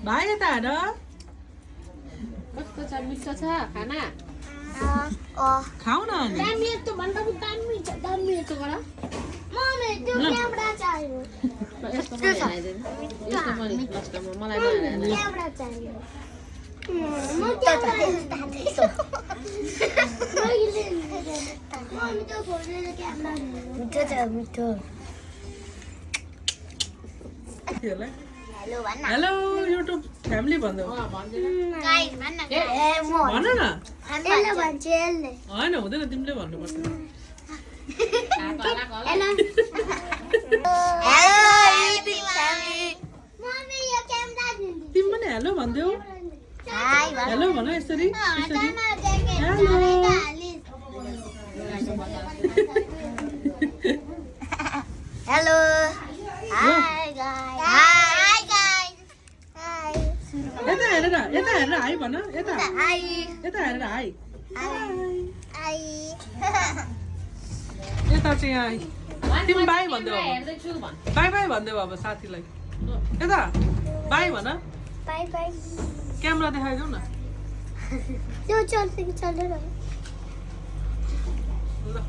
भाइ यता हेर कस्तो छ मिठो छ खाना खाऊ न अनि दामी यस्तो भन्दा पनि दामी यस्तो गर मम्मी त्यो क्यामेरा चाहियो यस्तो पनि हालिदिनु यस्तो पनि लास्टमा मलाई नहालेर क्यामेरा चाहियो म क्यामेरा तान्दैछु मम्मी त्यो फोनले क्यामेरा मिठो छ मिठो हेलो भन्न हेलो युट्युब फ्यामिली भन्दै गाइस भन्न ए म भन न यसले भन्छ यसले होइन हुँदैन तिमीले भन्नुपर्छ हेलो युट्युब फ्यामिली मम्मी यो क्यामेरा दिन्छु तिमी पनि हेलो भन्देऊ हाय हेलो भन यसरी यसरी hello hi guys hi guys hi यता हेरेर हाई भन यता हाय यता हेरेर हाई हाय यता चाहिँ यहाँ तिमी बाई भन्देऊ अब हेर्दैछु भन् बाई बाई भन्देऊ अब साथीलाई यता बाई भन बाय बाय क्यामेरा देखाइदेऊ न त्यो चल्छ कि चल्दैन